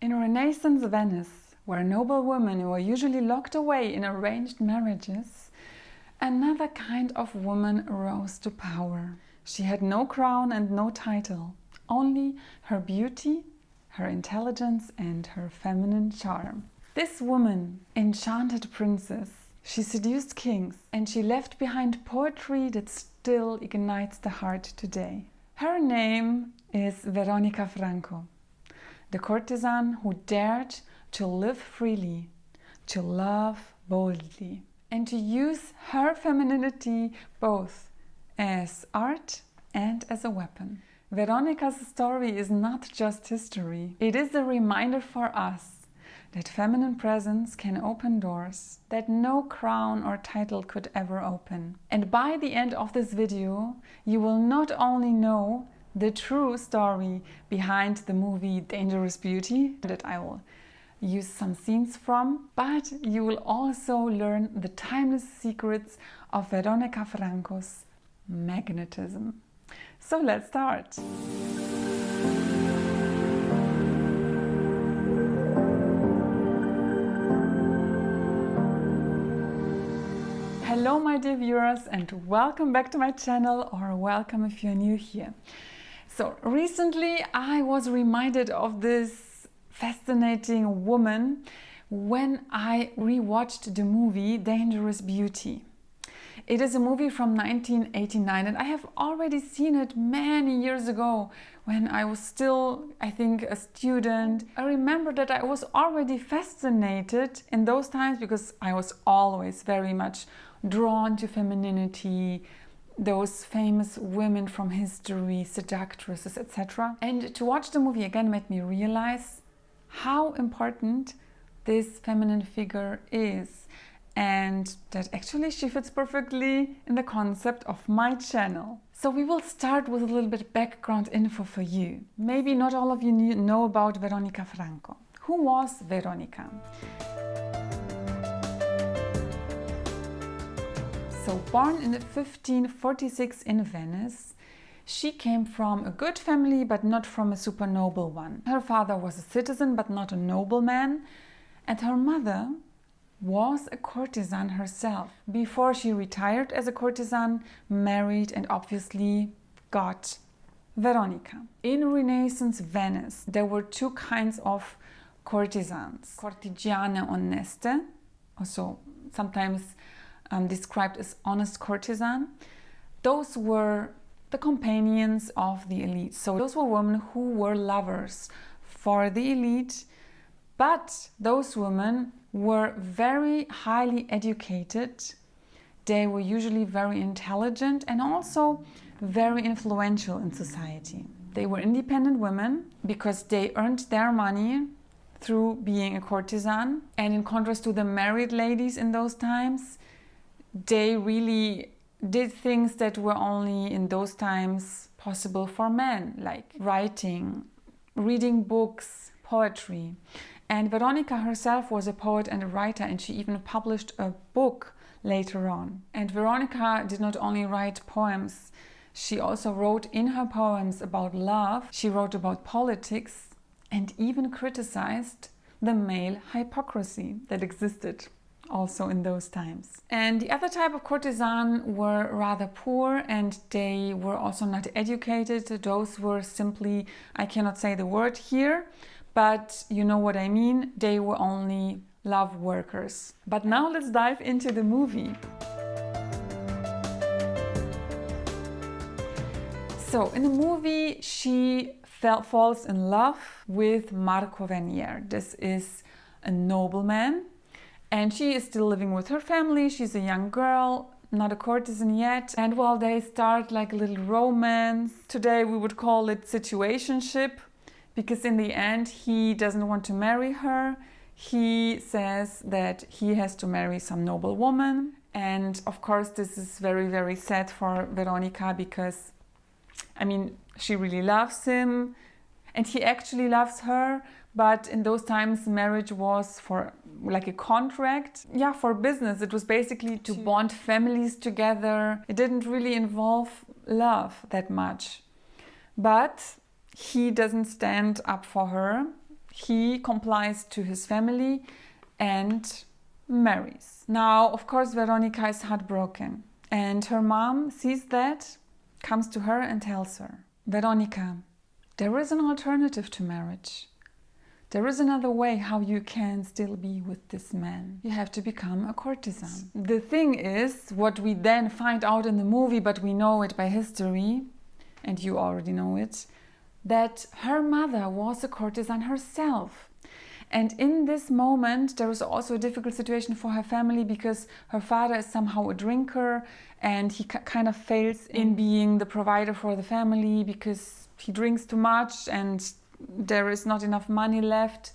In Renaissance Venice, where noble women were usually locked away in arranged marriages, another kind of woman rose to power. She had no crown and no title, only her beauty, her intelligence and her feminine charm. This woman enchanted princes, she seduced kings, and she left behind poetry that still ignites the heart today. Her name is Veronica Franco, the courtesan who dared to live freely, to love boldly, and to use her femininity both as art and as a weapon. Veronica's story is not just history. It is a reminder for us that feminine presence can open doors that no crown or title could ever open. And by the end of this video, you will not only know the true story behind the movie Dangerous Beauty, that I will use some scenes from, but you will also learn the timeless secrets of Veronica Franco's magnetism. So let's start. Hello my dear viewers, and welcome back to my channel, or welcome if you're new here. So recently I was reminded of this fascinating woman when I rewatched the movie Dangerous Beauty. It is a movie from 1989 and I have already seen it many years ago when I was still, I think, a student. I remember that I was already fascinated in those times because I was always very much drawn to femininity, those famous women from history, seductresses, etc. And to watch the movie again made me realize how important this feminine figure is, and that actually she fits perfectly in the concept of my channel. So we will start with a little bit of background info for you. Maybe not all of you know about Veronica Franco. Who was Veronica? So born in 1546 in Venice, she came from a good family but not from a super noble one. Her father was a citizen but not a nobleman, and her mother was a courtesan herself. Before she retired as a courtesan, married and obviously got Veronica. In Renaissance Venice, there were two kinds of courtesans. Cortigiane oneste, also sometimes described as honest courtesan. Those were the companions of the elite. So those were women who were lovers for the elite, but those women were very highly educated. They were usually very intelligent and also very influential in society. They were independent women because they earned their money through being a courtesan. And in contrast to the married ladies in those times, they really did things that were only in those times possible for men, like writing, reading books, poetry. And Veronica herself was a poet and a writer, and she even published a book later on. And Veronica did not only write poems, she also wrote in her poems about love, she wrote about politics, and even criticized the male hypocrisy that existed also in those times. And the other type of courtesan were rather poor, and they were also not educated. Those were simply, I cannot say the word here, but you know what I mean. They were only love workers. But now let's dive into the movie. So in the movie, she falls in love with Marco Venier. This is a nobleman, and she is still living with her family. She's a young girl, not a courtesan yet. And while they start like a little romance, today we would call it situationship, because in the end he doesn't want to marry her. He says that he has to marry some noble woman. And of course this is very, very sad for Veronica, because I mean, she really loves him and he actually loves her. But in those times, marriage was for like a contract. Yeah, for business. It was basically to bond families together. It didn't really involve love that much. But he doesn't stand up for her. he complies to his family and marries. Now, of course, Veronica is heartbroken, and her mom sees that, comes to her and tells her, Veronica, there is an alternative to marriage. There is another way how you can still be with this man. You have to become a courtesan. The thing is, what we then find out in the movie, but we know it by history, and you already know it, that her mother was a courtesan herself. And in this moment, there is also a difficult situation for her family because her father is somehow a drinker and he kind of fails in being the provider for the family because he drinks too much and there is not enough money left.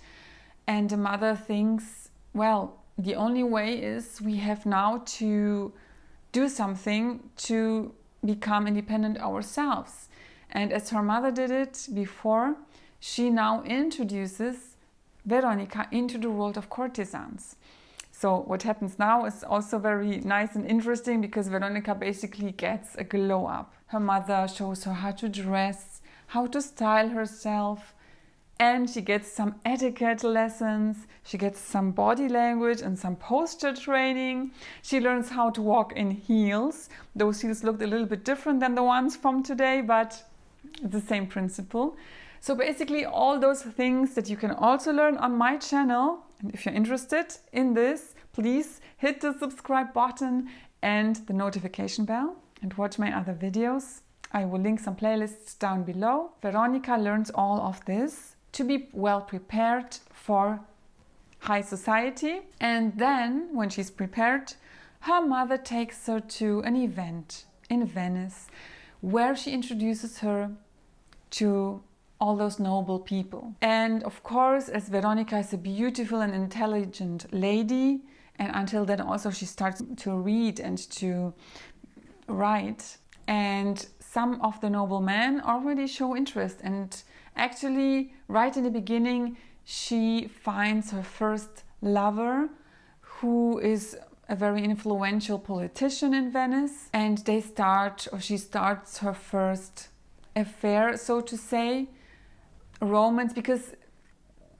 And the mother thinks, well, the only way is we have now to do something to become independent ourselves. And as her mother did it before, she now introduces Veronica into the world of courtesans. So what happens now is also very nice and interesting because Veronica basically gets a glow up. Her mother shows her how to dress, how to style herself, and she gets some etiquette lessons, she gets some body language and some posture training. She learns how to walk in heels. Those heels looked a little bit different than the ones from today, but the same principle. So basically all those things that you can also learn on my channel. And if you're interested in this, please hit the subscribe button and the notification bell and watch my other videos. I will link some playlists down below. Veronica learns all of this to be well prepared for high society. And then when she's prepared, her mother takes her to an event in Venice where she introduces her to all those noble people. And of course, as Veronica is a beautiful and intelligent lady, and until then also she starts to read and to write, and some of the noble men already show interest. And actually, right in the beginning, she finds her first lover, who is a very influential politician in Venice, and she starts her first affair, so to say, romance, because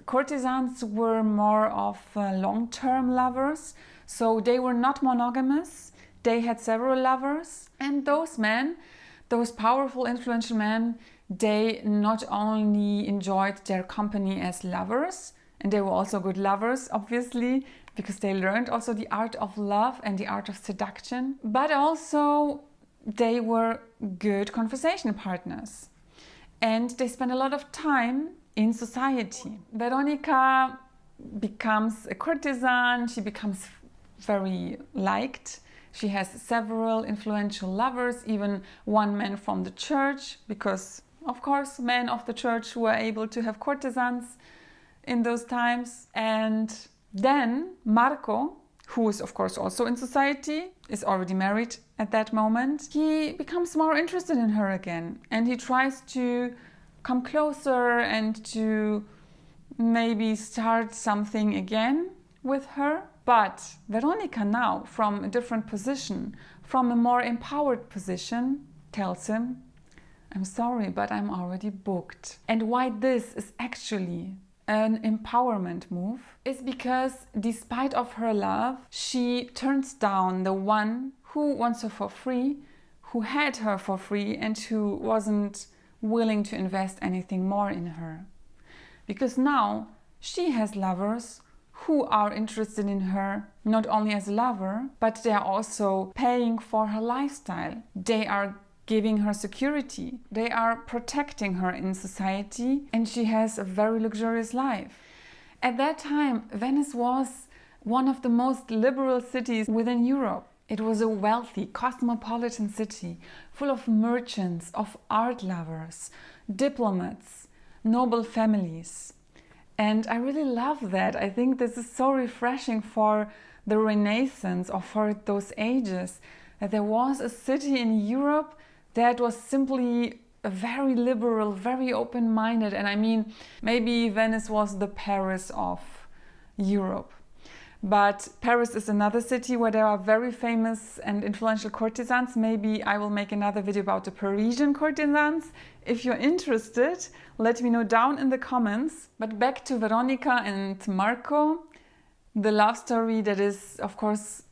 courtesans were more of long-term lovers, so they were not monogamous. They had several lovers, and those men, those powerful, influential men, they not only enjoyed their company as lovers, and they were also good lovers, obviously, because they learned also the art of love and the art of seduction, but also they were good conversation partners. And they spend a lot of time in society. Veronica becomes a courtesan, she becomes very liked. She has several influential lovers, even one man from the church, because of course men of the church were able to have courtesans in those times. And then Marco, who is of course also in society, is already married at that moment. He becomes more interested in her again, and he tries to come closer and to maybe start something again with her. But Veronica now, from a different position, from a more empowered position, tells him, I'm sorry, but I'm already booked. And why this is actually an empowerment move is because despite of her love, she turns down the one who wants her for free, who had her for free, and who wasn't willing to invest anything more in her. Because now she has lovers who are interested in her not only as a lover, but they are also paying for her lifestyle. They are giving her security. They are protecting her in society, and she has a very luxurious life. At that time, Venice was one of the most liberal cities within Europe. It was a wealthy, cosmopolitan city full of merchants, of art lovers, diplomats, noble families. And I really love that. I think this is so refreshing for the Renaissance or for those ages, that there was a city in Europe that was simply very liberal, very open-minded. And I mean, maybe Venice was the Paris of Europe. But Paris is another city where there are very famous and influential courtesans. Maybe I will make another video about the Parisian courtesans. If you're interested, let me know down in the comments. But back to Veronica and Marco, the love story that is, of course,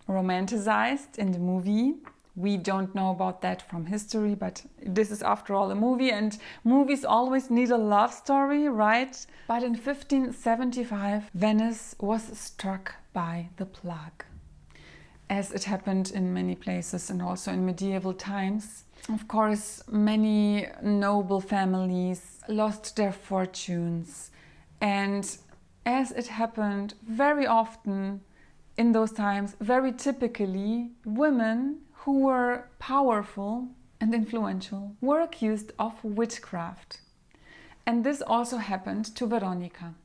romanticized in the movie. We don't know about that from history, but this is after all a movie, and movies always need a love story, right? But in 1575, Venice was struck by the plague, as it happened in many places and also in medieval times. Of course, many noble families lost their fortunes, and as it happened very often in those times, very typically, women who were powerful and influential were accused of witchcraft. And this also happened to Veronica.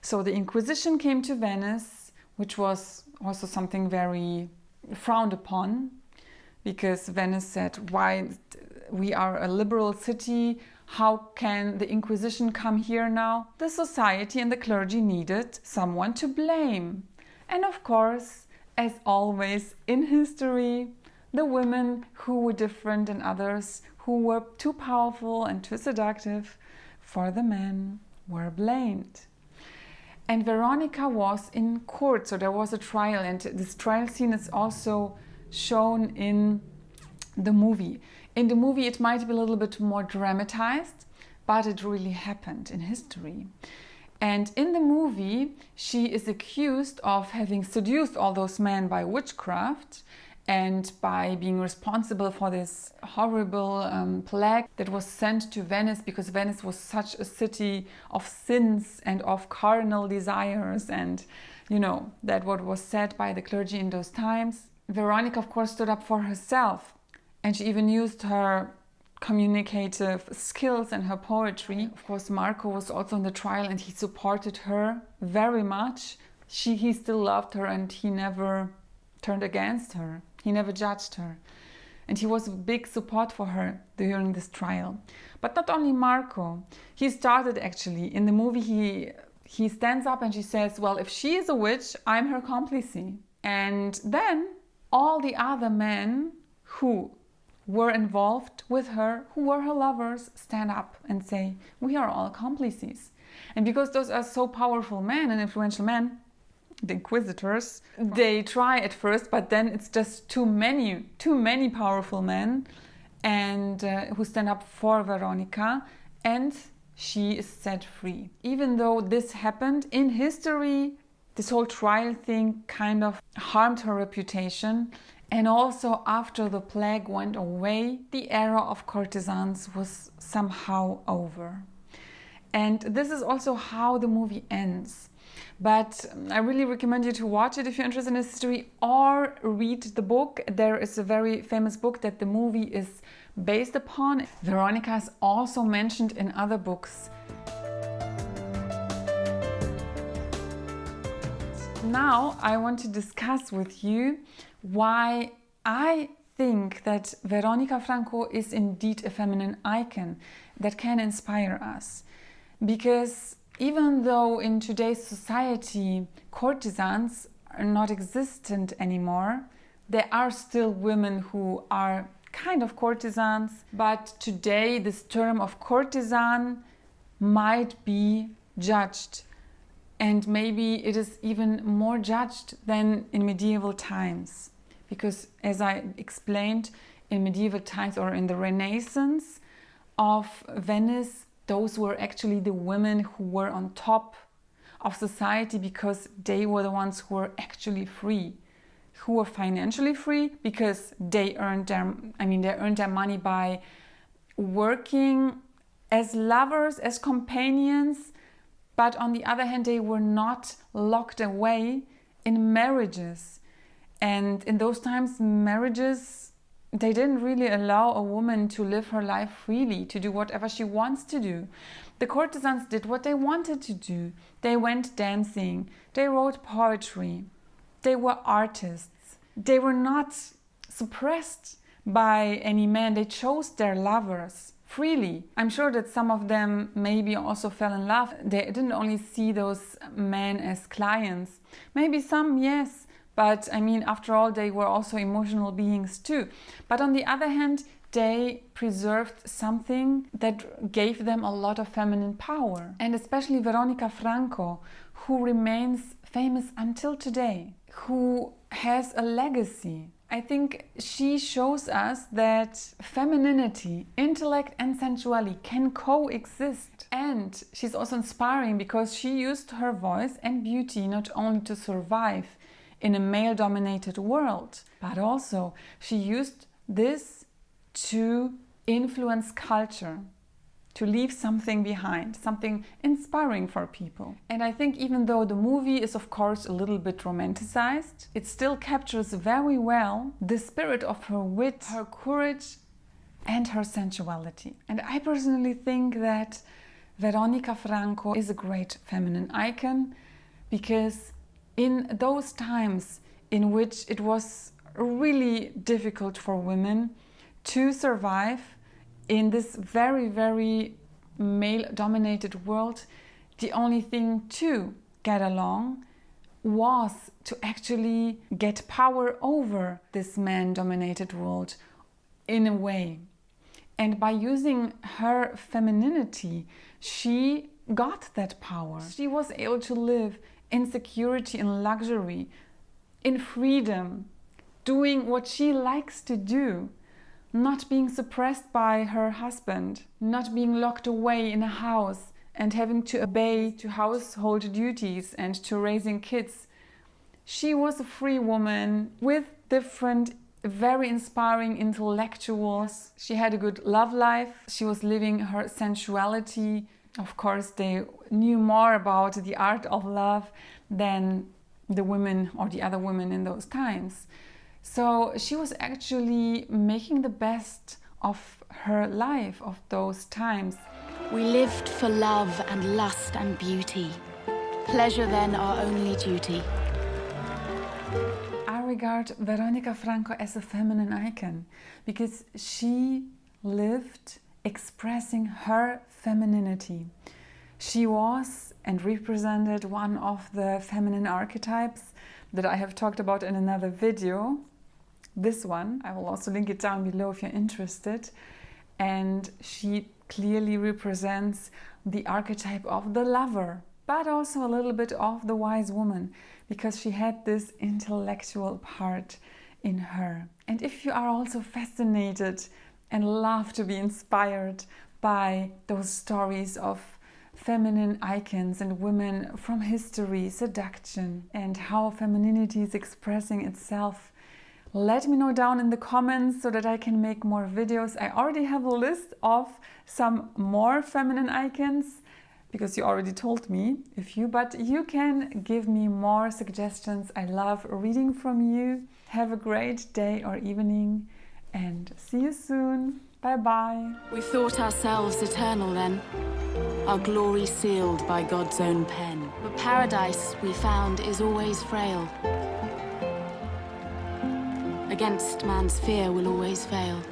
So the Inquisition came to Venice, which was also something very frowned upon, because Venice said, why, we are a liberal city, how can the Inquisition come here now? The society and the clergy needed someone to blame. And of course, as always in history, the women who were different than others, who were too powerful and too seductive for the men, were blamed. And Veronica was in court, so there was a trial, and this trial scene is also shown in the movie. In the movie it might be a little bit more dramatized, but it really happened in history. And in the movie she is accused of having seduced all those men by witchcraft, and by being responsible for this horrible plague that was sent to Venice, because Venice was such a city of sins and of carnal desires, and you know, that what was said by the clergy in those times. Veronica, of course, stood up for herself, and she even used her communicative skills and her poetry. Of course, Marco was also in the trial, and he supported her very much. He still loved her, and he never turned against her. He never judged her. And he was a big support for her during this trial. But not only Marco. He started actually. In the movie he stands up and she says, well, if she is a witch, I'm her complice. And then all the other men who were involved with her, who were her lovers, stand up and say, we are all complices. And because those are so powerful men and influential men, the inquisitors, they try at first, but then it's just too many powerful men and who stand up for Veronica, and she is set free. Even though this happened in history, this whole trial thing kind of harmed her reputation, and also after the plague went away, the era of courtesans was somehow over. And this is also how the movie ends. But I really recommend you to watch it if you're interested in history, or read the book. There is a very famous book that the movie is based upon. Veronica is also mentioned in other books. Now I want to discuss with you why I think that Veronica Franco is indeed a feminine icon that can inspire us. Because even though in today's society courtesans are not existent anymore, there are still women who are kind of courtesans, but today this term of courtesan might be judged, and maybe it is even more judged than in medieval times. Because as I explained, in medieval times or in the Renaissance of Venice, those were actually the women who were on top of society, because they were the ones who were actually free, who were financially free because they earned their money by working as lovers, as companions. But on the other hand, they were not locked away in marriages. And in those times, marriages, they didn't really allow a woman to live her life freely, to do whatever she wants to do. The courtesans did what they wanted to do. They went dancing, they wrote poetry, they were artists. They were not suppressed by any man. They chose their lovers freely. I'm sure that some of them maybe also fell in love. They didn't only see those men as clients. Maybe some, yes, but I mean, after all, they were also emotional beings too. But on the other hand, they preserved something that gave them a lot of feminine power. And especially Veronica Franco, who remains famous until today, who has a legacy. I think she shows us that femininity, intellect and sensuality can coexist. And she's also inspiring because she used her voice and beauty not only to survive in a male-dominated world, but also she used this to influence culture, to leave something behind, something inspiring for people. And I think even though the movie is of course a little bit romanticized, it still captures very well the spirit of her wit, her courage and her sensuality. And I personally think that Veronica Franco is a great feminine icon because in those times in which it was really difficult for women to survive in this very, very male-dominated world, the only thing to get along was to actually get power over this man-dominated world in a way. And by using her femininity, she got that power. She was able to live in security, in luxury, in freedom, doing what she likes to do, not being suppressed by her husband, not being locked away in a house and having to obey to household duties and to raising kids. She was a free woman with different, very inspiring intellectuals. She had a good love life. She was living her sensuality. Of course, they knew more about the art of love than the women or the other women in those times. So she was actually making the best of her life, of those times. We lived for love and lust and beauty. Pleasure then our only duty. I regard Veronica Franco as a feminine icon because she lived expressing her femininity. She was and represented one of the feminine archetypes that I have talked about in another video. This one, I will also link it down below if you're interested. And she clearly represents the archetype of the lover, but also a little bit of the wise woman, because she had this intellectual part in her. And if you are also fascinated and love to be inspired by those stories of feminine icons and women from history, seduction, and how femininity is expressing itself, let me know down in the comments so that I can make more videos. I already have a list of some more feminine icons because you already told me but you can give me more suggestions. I love reading from you. Have a great day or evening and see you soon. Bye bye. We thought ourselves eternal then, our glory sealed by God's own pen. But paradise, we found, is always frail. Against man's fear will always fail.